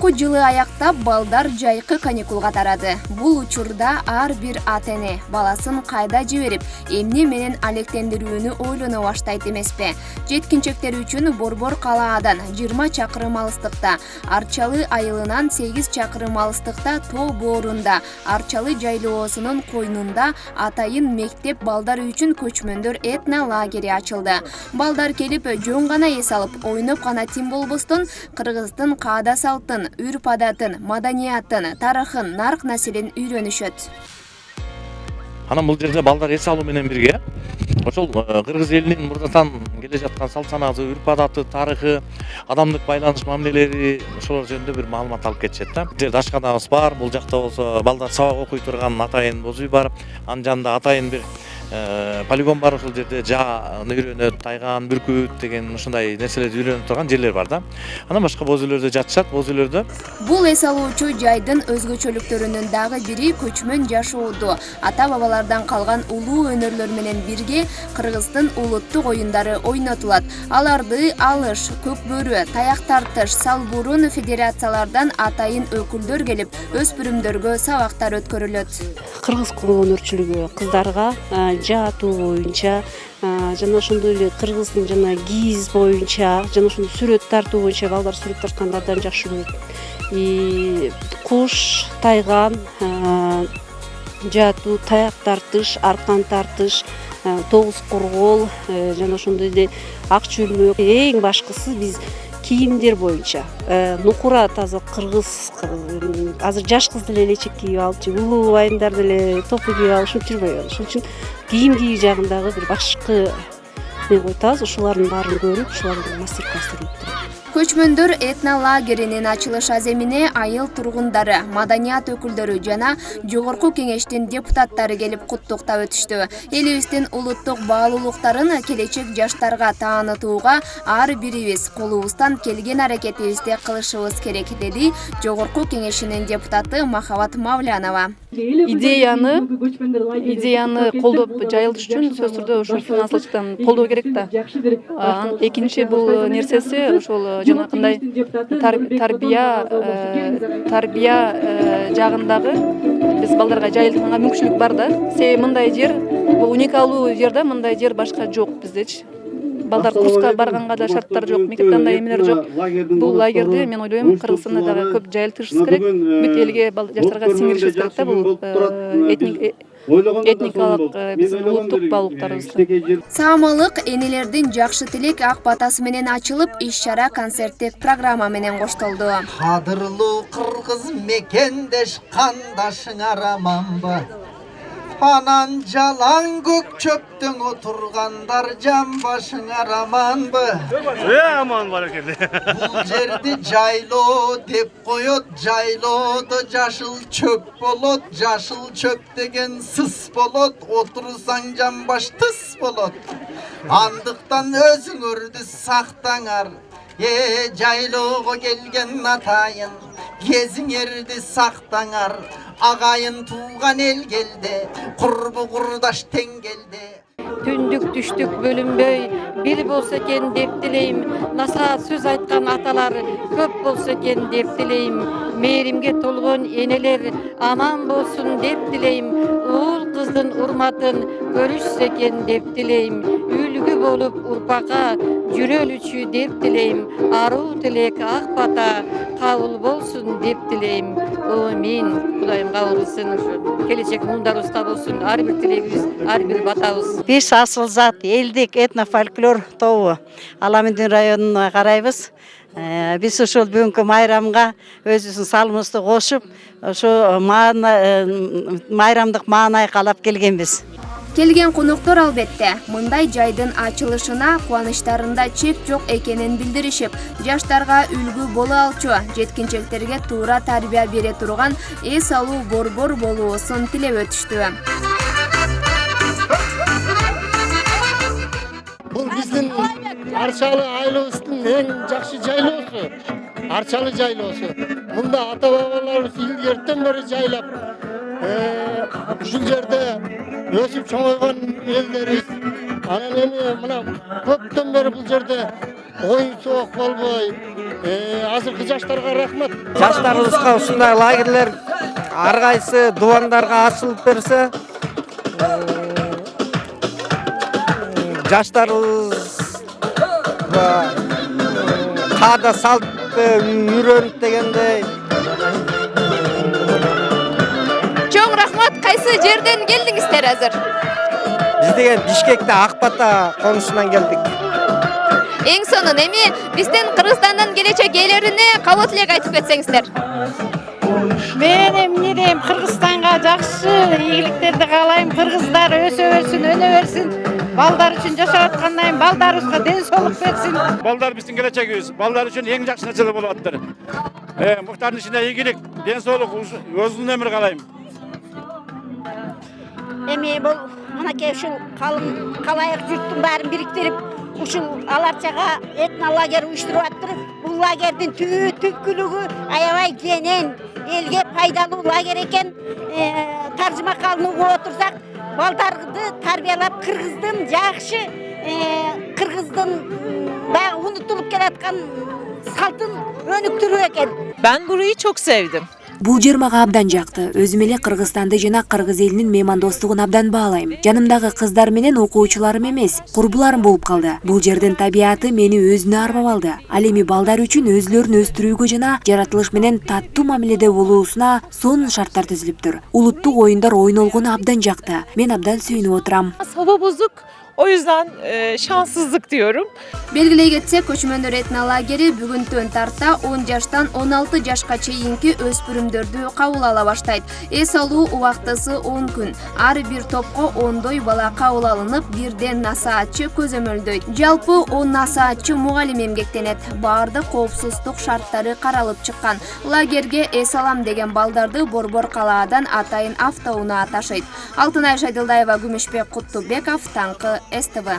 Окуу жылы аяктап балдар жайкы каникулга тарады. Бул учурда ар бир ата-эне баласын кайда жиберип, эмне менен алектендирүүнү ойлоно баштайт эмеспи? Жеткинчектер үчүн Борбор калаадан 20 чакырым алыстыкта, Арчалы айылынан 8 чакырым алыстыкта тоо боорунда, Арчалы жайлоосунун койнунда атайын мектеп балдар үчүн көчмөндөр этно лагери ачылды. Балдар келип жөн гана эс алып, ойноп гана тим болбостон Кыргыздын каада салтын, үрп-адатын, маданиятын, тарыхын, нарк населин үйрөнүшөт. Анан бул жерде балдар эс алуу менен бирге ошол кыргыз элинин мурдатан келе жаткан салт санаасы, үрп-адаты, тарыхы, адамдык байланыш мамилелери ошолор жөнүндө бир маалымат алып кетишет да. Бул жерде ашканабыз бар, бул жакта болсо балдар сабак окуй турган атайын боз үй бар. Анын жанында атайын бир полигон бар, ошол жерде жааны үйрөнөт, тайган, бүркүт деген ушундай нерселерди үйрөнүп турган жерлер бар да. Анан башка боз үйлөрдө жатышат, боз үйлөрдө. Бул эс алуучу жайдын өзгөчөлүктөрүнүн дагы бири көчмөн жашоодо ата-бабалардан калган улуу өнөрлөр менен бирге Кыргыздын улуттук оюндары ойнотулат. Аларды алыш, көк бөрү, таяк тартыш, салбурун федерациялардан атайын өкүлдөр келип, өспүрүмдөргө сабактар өткөрүлөт. Кыргыз кол өнөрчүлүгү кыздарга жатуу боюнча жана ошондой эле кыргыздын жана кийиз боюнча жана ошондой сүрөт тартуу боюнча балдар сүрөт тартканды абдан жакшы көрөт. Куш, тайган, жатуу, таяк тартыш, аркан тартыш, тогуз коргол жана ошондой эле ак чөлмөк. Эң башкысы биз кийимдер боюнча нукура таза кыргыз, азыр жаш кыз деле элечек кийип алып, улуу айымдар деле топу кийип алып жүрбөйт. Ошон үчүн кийим кийүү жагындагы бир башкы эме койтабыз, ошолордун баарын көрүп, ошолордун мастер-класстарын өткөрөбүз. Көчмөндөр этно лагеринин ачылыш аземине айыл тургундары, маданият өкүлдөрү жана жогорку кеңештин депутаттары келип куттуктап өтүштү. Элибиздин улуттук баалуулуктарын келечек жаштарга таанытууга ар бирибиз колубуздан келген аракетибизди кылышыбыз керек, деди жогорку кеңешинин депутаты Махабат Мавлянова. Идеяны колдоп жайылтыш үчүн сөзсүз түрдө ошол финансылыктан колдоо керек да. Экинчи бул нерсеси ошол жанакындай тарбия жагындагы биз балдарга жайылтганга мүмкүнчүлүк бар да. Себеби мындай жер бул уникалдуу жер да, мындай жер башка жок биздечи. Балдар курска барганга да шарттар жок, мектепте андай эмелер жок. Бул лагерди мен ойлойм Кыргызстанда дагы көп жайылтышыбыз керек. Бүт элге жаштарга сиңиришибиз керек да, бул этникалык биздин улуттук баалуулуктарыбызды. Саамалык энелердин жакшы тилек ак батасы менен ачылып, иш-чара концерттик программа менен коштолду. Кадырлуу кыргыз мекендеш кандашыңар аманбы? Анан жалаң көк чөптөн отургандар жан башыңар аманбы? Аман бар экен. Бул жерди жайлоо деп коет, жайлоодо жашыл чөп болот, жашыл чөп деген сыс болот, отурсаң жан баш тыс болот. Андыктан өзүңөрдү сактаңар, жайлоого келген атайын, кезиңерди сактаңар. Агайын тууган эл келди, курбу курдаш тең келди. Түндүк түштүк бөлүнбөй бир болсо экен деп тилейм. Насаат сөз айткан аталар көп болсо экен деп тилейм. Мээримге толгон энелер аман болсун деп тилейм. Уул кыздын урматын көрүшсө экен деп тилейм. Үлгү болуп урпакка жүрөлүчү деп тилейм. Аруу тилек ак бата кабыл болсун деп тилейм. Амин. Кудайым кабыл кылсын. Келечек муңдарыбызда болсун. Ар бир тилегибиз, ар бир батабыз. Биз асыл зат элдик этнофольклор тобу Аламиндин районуна карайбыз. Биз ошол бүгүнкү майрамга өзүбүздүн салымыбызды кошуп, ошо майрамдык маанай каалап келгенбиз. Келген коноктор албетте мындай жайдын ачылышына кубанычтарында чек жок экенин билдиришип, жаштарга үлгү боло алчу, жеткинчектерге туура тарбия бере турган эс алуу борбор болуусун тилеп өтүштү. Бул биздин Арчалы айылыбыздын эң жакшы жайлоосу, Арчалы жайлоосу. Мында ата-бабаларыбыз илгертен бери жайлап, ушул жерде өсүп чоңойгон элдерибиз. Анан эми мына көптөн бери бул жерде oyun soğuk болбой. Азыркы жаштарга рахмат. Жаштарыбызга ушундай лагерлер ар кайсы дубандарга ачылып берсе, жаштарыбызга каада салтты үйрөнүп дегендей. Чоң рахмат. Кайсы жерден келдиңиздер азыр? Биз деген Бишкекте Акбата конушунан келдик. Эң сонун эми биздин Кыргызстандан келечек ээлерине кабыл тилек айтып кетсеңиздер. Мен эмне дейм, Кыргызстанга жакшы ийгиликтерди каалайм. Кыргыздар өсө берсин, өнө берсин. Балдар үчүн жашап аткандан балдарыбызга ден соолук берсин. Балдар биздин келечегибиз. Балдар үчүн эң жакшы нерселер болуп атыптыр. Муктардын ичинде ийгилик, ден соолук, узун өмүр каалайм. Эми бул мынакей ушул калайык журттун баарын бириктирип, ушул аларчага этнолагер уюштуруп аттыр. Бул лагердин түпкүлүгү аябай кенен, элге пайдалуу лагер экен. Таржымакалын угуп отурсак, балдарды тарбиялап кыргыздын жакшы, кыргыздын баягы унутулуп келаткан салтын өнүктүрүү экен. Ben burayı çok sevdim. Бул жер мага абдан жакты. Өзүм эле Кыргызстанды жана кыргыз элинин меймандостугун абдан баалайм. Жанымдагы кыздар менен окуучуларым эмес, курбуларым болуп калды. Бул жердин табияты мени өзүнө арбап алды. Ал эми балдар үчүн өзүлөрүн өстүрүүгө жана жаратылыш менен таттуу мамиледе болуусуна сонун шарттар түзүлүптүр. Улуттук оюндар ойнолгону абдан жакты. Мен абдан сүйүнүп отурам. Hava bozuk. O yüzden şanssızlık diyorum. Белгилей кетсек, көчмөндөр этнолагери бүгүнтөн тарта 10 жаштан 16 жашка чейинки өспүрүмдөрдү кабыл ала баштайт. Эс алуу убактысы 10 күн. Ар бир топко 10 бала кабыл алынып, бирден насаатчы көзөмөлдөйт. Жалпы 10 насаатчы мугалим эмгектенет. Баардык коопсуздук шарттары каралып чыккан. Лагерге эс алам деген балдарды Борбор калаадан атайын автоунаа ташыйт. Алтынай Шайдылдаева, Күмүшбек Куттубеков, Таңкы СТВ.